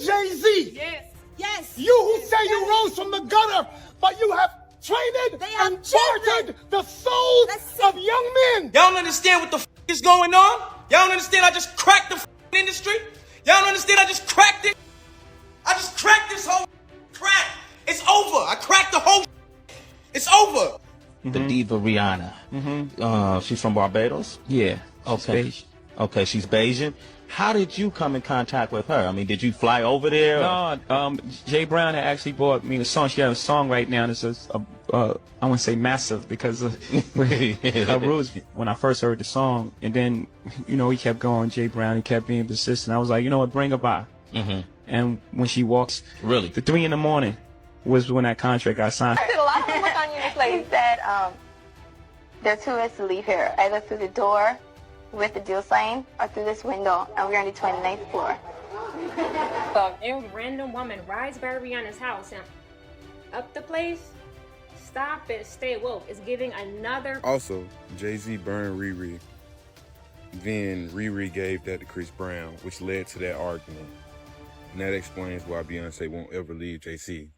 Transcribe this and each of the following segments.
Jay-Z. Yes. Yes. You who say you rose from the gutter, but you have traded and bartered the souls of young men. Y'all don't understand what the f is going on? Y'all don't understand I just cracked the industry? Y'all don't understand I just cracked it? I just cracked this whole crack. It's over. I cracked the whole. It's over. The diva Rihanna. She's from Barbados? Yeah. Okay. She's Okay, she's Bayesian. How did you come in contact with her? I mean, did you fly over there? No, Jay Brown had actually bought me the song. She has a song right now that's I wouldn't say massive because of her rules. When I first heard the song, and then, you know, he kept going, Jay Brown, he kept being persistent. I was like, you know what, bring her by. And when she walks, Really? the 3 a.m. was when that contract got signed. I did a lot of homework on you this lady. He said there are 2 ways to leave here, either through the door with the deal sign or through this window, and we're on the 29th floor. So if a random woman rides by Rihanna's house and up the place, stop it, stay woke. It's giving another. Also, Jay-Z burned Riri. Then Riri gave that to Chris Brown, which led to that argument. And that explains why Beyonce won't ever leave Jay-Z.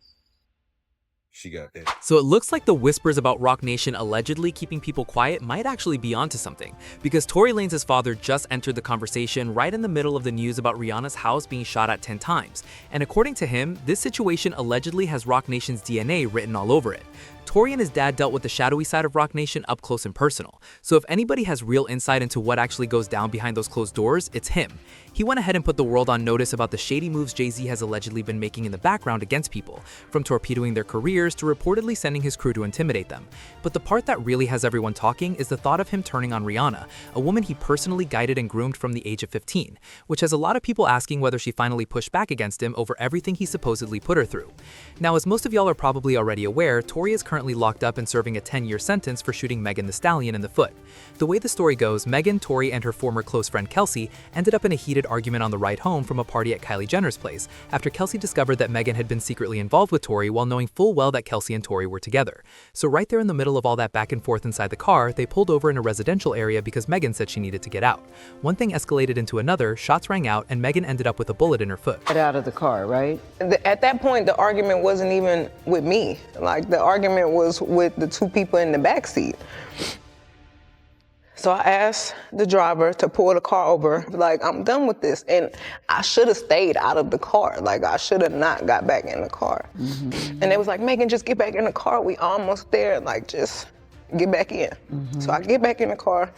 She got that. So it looks like the whispers about Roc Nation allegedly keeping people quiet might actually be onto something, because Tory Lanez' father just entered the conversation right in the middle of the news about Rihanna's house being shot at 10 times. And according to him, this situation allegedly has Roc Nation's DNA written all over it. Tory and his dad dealt with the shadowy side of Roc Nation up close and personal, so if anybody has real insight into what actually goes down behind those closed doors, it's him. He went ahead and put the world on notice about the shady moves Jay-Z has allegedly been making in the background against people, from torpedoing their careers to reportedly sending his crew to intimidate them. But the part that really has everyone talking is the thought of him turning on Rihanna, a woman he personally guided and groomed from the age of 15, which has a lot of people asking whether she finally pushed back against him over everything he supposedly put her through. Now, as most of y'all are probably already aware, Tory is currently locked up and serving a 10-year sentence for shooting Megan Thee Stallion in the foot. The way the story goes, Megan, Tory, and her former close friend Kelsey ended up in a heated argument on the ride home from a party at Kylie Jenner's place, after Kelsey discovered that Megan had been secretly involved with Tory while knowing full well that Kelsey and Tory were together. So right there in the middle of all that back and forth inside the car, they pulled over in a residential area because Megan said she needed to get out. One thing escalated into another, shots rang out, and Megan ended up with a bullet in her foot. Get out of the car, right? At that point, the argument wasn't even with me. Like, the argument was with the 2 people in the back seat. So I asked the driver to pull the car over, like, I'm done with this. And I should have stayed out of the car. Like, I should have not got back in the car. And they was like, Megan, just get back in the car. We almost there. Like, just get back in. So I get back in the car.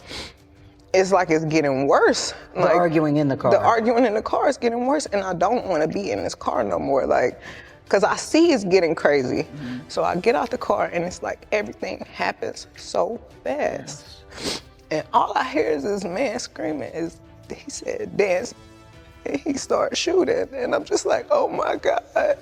It's like it's getting worse. The arguing in the car. The arguing in the car is getting worse. And I don't want to be in this car no more. Like, because I see it's getting crazy. So I get out the car and it's like everything happens so fast. And all I hear is this man screaming, he said, dance. And he started shooting. And I'm just like, oh my God.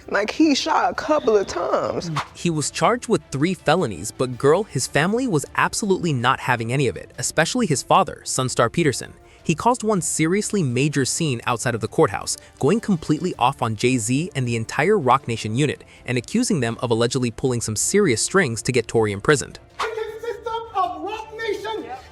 Like, he shot a couple of times. He was charged with 3 felonies, but girl, his family was absolutely not having any of it, especially his father, Sunstar Peterson. He caused one seriously major scene outside of the courthouse, going completely off on Jay-Z and the entire Roc Nation unit, and accusing them of allegedly pulling some serious strings to get Tory imprisoned.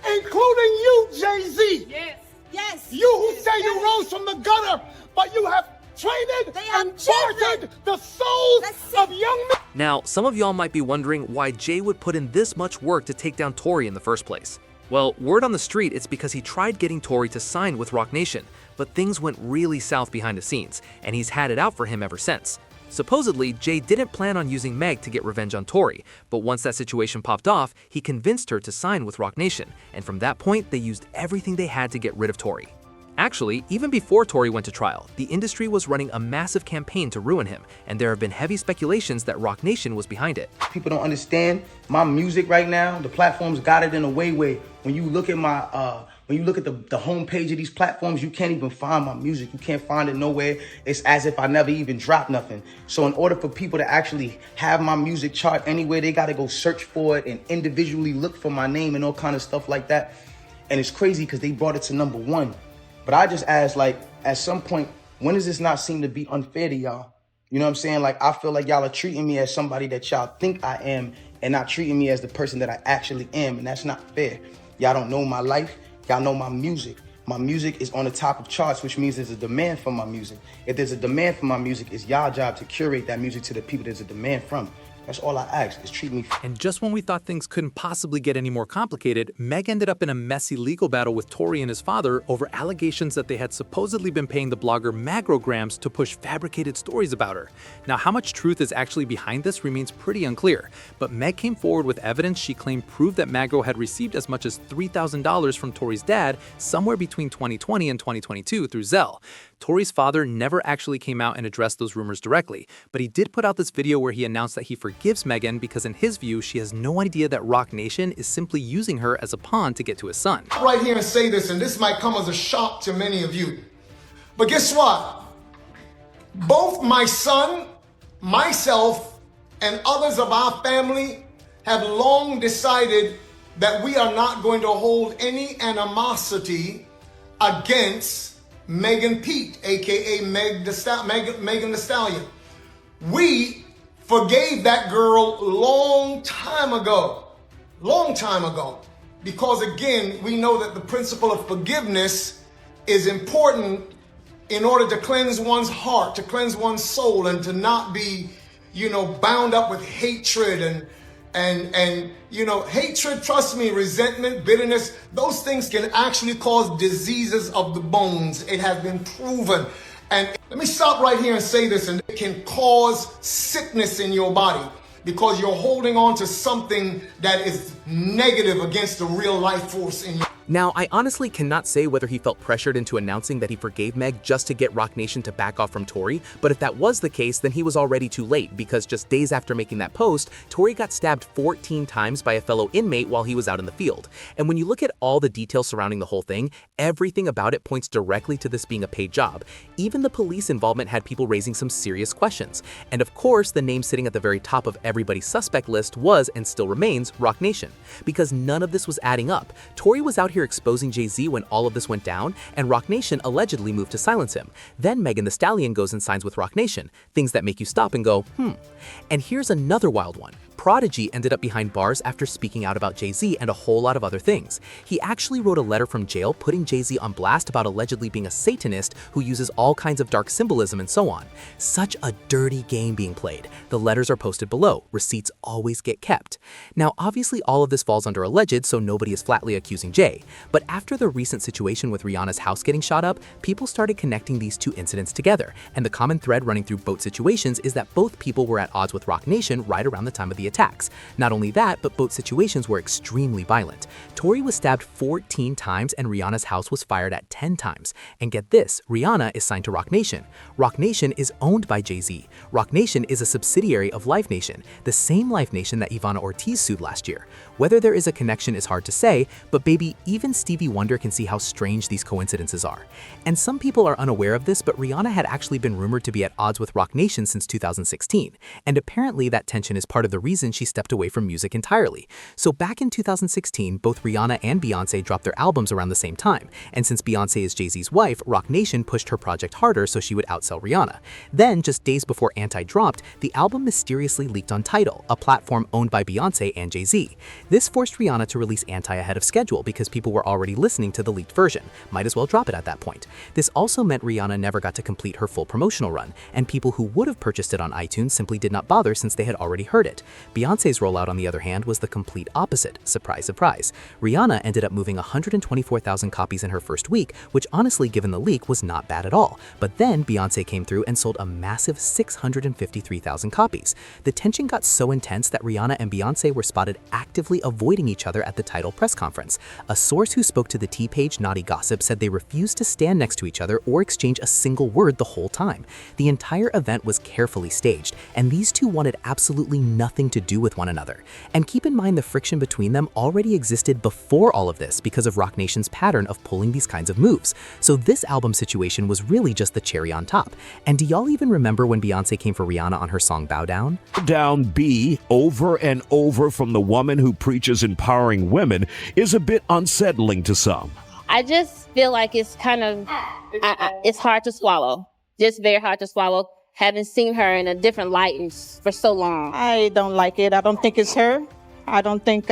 Including you, Jay-Z. Yes. Yes. You who say you rose from the gutter, but you have traded and bartered the souls of young men. Now, some of y'all might be wondering why Jay would put in this much work to take down Tory in the first place. Well, word on the street, it's because he tried getting Tory to sign with Roc Nation, but things went really south behind the scenes, and he's had it out for him ever since. Supposedly, Jay didn't plan on using Meg to get revenge on Tory, but once that situation popped off, he convinced her to sign with Roc Nation, and from that point, they used everything they had to get rid of Tory. Actually, even before Tory went to trial, the industry was running a massive campaign to ruin him, and there have been heavy speculations that Roc Nation was behind it. People don't understand my music right now. The platforms got it in a way where when you look at my when you look at the homepage of these platforms, you can't even find my music. You can't find it nowhere. It's as if I never even dropped nothing. So in order for people to actually have my music chart anywhere, they got to go search for it and individually look for my name and all kind of stuff like that. And it's crazy because they brought it to #1. But I just asked, like, at some point, when does this not seem to be unfair to y'all? You know what I'm saying? Like, I feel like y'all are treating me as somebody that y'all think I am and not treating me as the person that I actually am. And that's not fair. Y'all don't know my life. Y'all know my music. My music is on the top of charts, which means there's a demand for my music. If there's a demand for my music, it's y'all job to curate that music to the people there's a demand from. That's all I ask, is treat me. And just when we thought things couldn't possibly get any more complicated, Meg ended up in a messy legal battle with Tory and his father over allegations that they had supposedly been paying the blogger Magrograms to push fabricated stories about her. Now, how much truth is actually behind this remains pretty unclear, but Meg came forward with evidence she claimed proved that Magro had received as much as $3,000 from Tory's dad somewhere between 2020 and 2022 through Zelle. Tory's father never actually came out and addressed those rumors directly, but he did put out this video where he announced that he forgives Megan because in his view, she has no idea that Roc Nation is simply using her as a pawn to get to his son. Right here and say this, and this might come as a shock to many of you. But guess what? Both my son, myself, and others of our family have long decided that we are not going to hold any animosity against Megan Pete, aka Megan the Stallion. We forgave that girl long time ago, because again, we know that the principle of forgiveness is important in order to cleanse one's heart, to cleanse one's soul, and to not be, bound up with hatred and hatred, trust me, resentment, bitterness, those things can actually cause diseases of the bones. It has been proven. And let me stop right here and say this, and it can cause sickness in your body because you're holding on to something that is negative against the real life force in your. Now, I honestly cannot say whether he felt pressured into announcing that he forgave Meg just to get Roc Nation to back off from Tory, but if that was the case, then he was already too late because just days after making that post, Tory got stabbed 14 times by a fellow inmate while he was out in the field. And when you look at all the details surrounding the whole thing, everything about it points directly to this being a paid job. Even the police involvement had people raising some serious questions. And of course, the name sitting at the very top of everybody's suspect list was, and still remains, Roc Nation. Because none of this was adding up. Tory was out here exposing Jay-Z when all of this went down, and Roc Nation allegedly moved to silence him. Then Megan Thee Stallion goes and signs with Roc Nation, things that make you stop and go, And here's another wild one. Prodigy ended up behind bars after speaking out about Jay-Z and a whole lot of other things. He actually wrote a letter from jail putting Jay-Z on blast about allegedly being a Satanist who uses all kinds of dark symbolism and so on. Such a dirty game being played. The letters are posted below. Receipts always get kept. Now, obviously all of this falls under alleged, so nobody is flatly accusing Jay. But after the recent situation with Rihanna's house getting shot up, people started connecting these two incidents together. And the common thread running through both situations is that both people were at odds with Roc Nation right around the time of the attacks. Not only that, but both situations were extremely violent. Tory was stabbed 14 times and Rihanna's house was fired at 10 times. And get this, Rihanna is signed to Roc Nation. Roc Nation is owned by Jay-Z. Roc Nation is a subsidiary of Live Nation, the same Live Nation that Ivana Ortiz sued last year. Whether there is a connection is hard to say, but baby, even Stevie Wonder can see how strange these coincidences are. And some people are unaware of this, but Rihanna had actually been rumored to be at odds with Roc Nation since 2016. And apparently that tension is part of the reason she stepped away from music entirely. So back in 2016, both Rihanna and Beyonce dropped their albums around the same time. And since Beyonce is Jay-Z's wife, Roc Nation pushed her project harder so she would outsell Rihanna. Then, just days before Anti dropped, the album mysteriously leaked on Tidal, a platform owned by Beyonce and Jay-Z. This forced Rihanna to release Anti ahead of schedule because people were already listening to the leaked version. Might as well drop it at that point. This also meant Rihanna never got to complete her full promotional run, and people who would have purchased it on iTunes simply did not bother since they had already heard it. Beyonce's rollout, on the other hand, was the complete opposite. Surprise, surprise. Rihanna ended up moving 124,000 copies in her first week, which honestly, given the leak, was not bad at all. But then Beyonce came through and sold a massive 653,000 copies. The tension got so intense that Rihanna and Beyonce were spotted actively avoiding each other at the Tidal press conference. A source who spoke to the T-Page Naughty Gossip said they refused to stand next to each other or exchange a single word the whole time. The entire event was carefully staged, and these two wanted absolutely nothing to do with one another. And keep in mind the friction between them already existed before all of this because of Roc Nation's pattern of pulling these kinds of moves. So this album situation was really just the cherry on top. And do y'all even remember when Beyonce came for Rihanna on her song Bow Down? Down B over and over from the woman who preaches empowering women is a bit unsettling to some. I just feel like it's kind of, it's hard to swallow. Just very hard to swallow, having seen her in a different light for so long. I don't like it. I don't think it's her. I don't think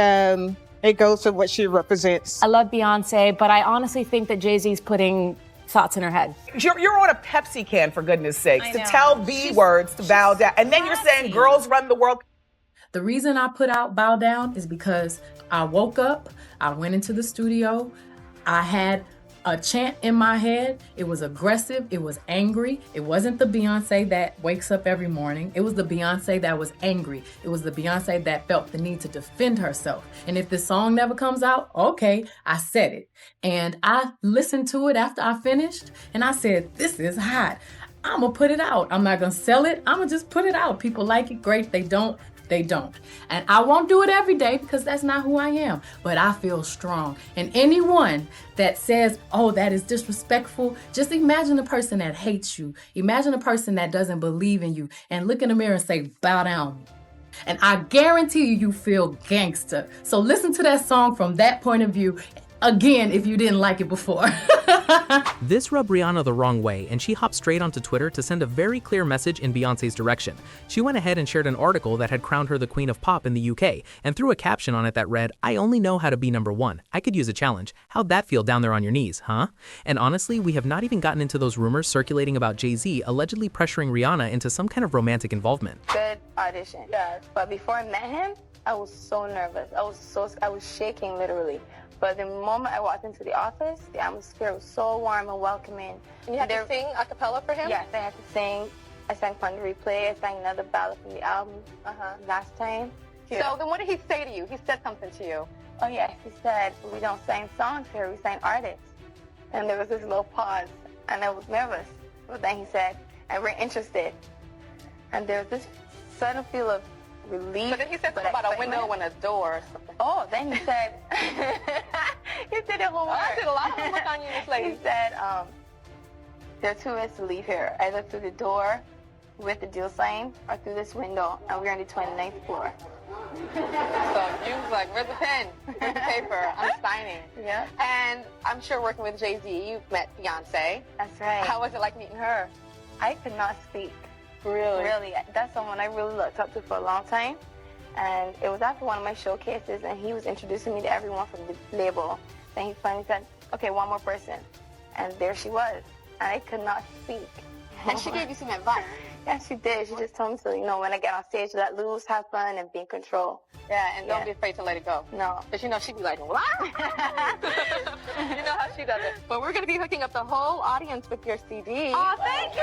It goes to what she represents. I love Beyonce, but I honestly think that Jay-Z's putting thoughts in her head. You're on a Pepsi can, for goodness sakes, to know. tell B words to bow down. And then you're saying girls run the world. The reason I put out Bow Down is because I woke up, I went into the studio, I had a chant in my head. It was aggressive, it was angry. It wasn't the Beyonce that wakes up every morning. It was the Beyonce that was angry. It was the Beyonce that felt the need to defend herself. And if this song never comes out, okay, I said it. And I listened to it after I finished, and I said, this is hot. I'm gonna put it out. I'm not gonna sell it. I'm gonna just put it out. People like it, great. They don't. They don't. And I won't do it every day because that's not who I am. But I feel strong. And anyone that says, oh, that is disrespectful, just imagine a person that hates you. Imagine a person that doesn't believe in you. And look in the mirror and say, bow down. And I guarantee you feel gangster. So listen to that song from that point of view. Again, if you didn't like it before. This rubbed Rihanna the wrong way, and she hopped straight onto Twitter to send a very clear message in Beyonce's direction. She went ahead and shared an article that had crowned her the Queen of Pop in the UK, and threw a caption on it that read, I only know how to be #1. I could use a challenge. How'd that feel down there on your knees, huh? And honestly, we have not even gotten into those rumors circulating about Jay-Z allegedly pressuring Rihanna into some kind of romantic involvement. Good audition. Yes. But before I met him, I was so nervous. I was shaking literally. But the moment I walked into the office, the atmosphere was so warm and welcoming. And you had to sing a cappella for him? Yes, I had to sing. I sang Fun to Replay. I sang another ballad from the album last time. Yeah. So then what did he say to you? He said something to you. Oh yeah, he said, we don't sing songs here, we sing artists. And there was this little pause, and I was nervous. But then he said, and we're interested. And there was this sudden feel of relief. But then he said something about a window and a door or something. Oh, then he said, he did a homework. I did a lot of homework on you, Miss Lady. He said, there are 2 ways to leave here, either through the door with the deal sign or through this window, and we're on the 29th floor. So you was like, where's the pen? Where's the paper? I'm signing. Yeah. And I'm sure working with Jay-Z, you met Beyonce. That's right. How was it like meeting her? I could not speak. Really? Really. That's someone I really looked up to for a long time. And it was after one of my showcases, and he was introducing me to everyone from the label. Then he finally said, okay, one more person. And there she was. And I could not speak. And she gave you some advice. Yeah, she did. She just told me to, when I get on stage, let loose, have fun, and be in control. Yeah, and don't be afraid to let it go. No. Because she'd be like, what? You know how she does it. But we're going to be hooking up the whole audience with your CD. Oh, thank you!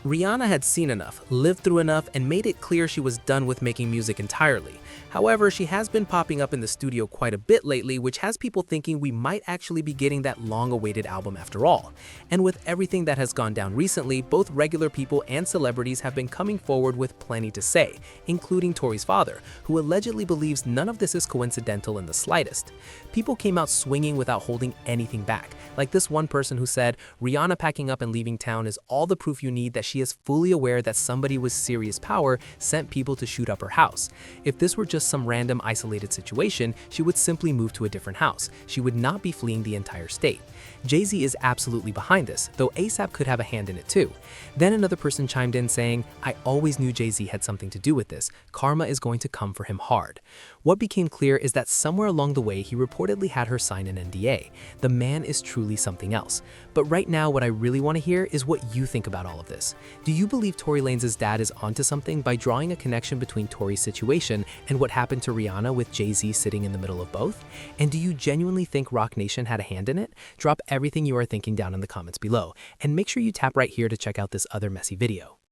Rihanna had seen enough, lived through enough, and made it clear she was done with making music entirely. However, she has been popping up in the studio quite a bit lately, which has people thinking we might actually be getting that long-awaited album after all. And with everything that has gone down recently, both regular people and celebrities have been coming forward with plenty to say, including Tory's father, who allegedly believes none of this is coincidental in the slightest. People came out swinging without holding anything back, like this one person who said, Rihanna packing up and leaving town is all the proof you need that she is fully aware that somebody with serious power sent people to shoot up her house. If this were just some random isolated situation, she would simply move to a different house. She would not be fleeing the entire state. Jay-Z is absolutely behind this, though ASAP could have a hand in it too. Then another person chimed in saying, I always knew Jay-Z had something to do with this. Karma is going to come for him hard. What became clear is that somewhere along the way he reportedly had her sign an NDA. The man is truly something else. But right now what I really want to hear is what you think about all of this. Do you believe Tory Lanez's dad is onto something by drawing a connection between Tory's situation and what happened to Rihanna with Jay-Z sitting in the middle of both? And do you genuinely think Roc Nation had a hand in it? Drop everything you are thinking down in the comments below, and make sure you tap right here to check out this other messy video.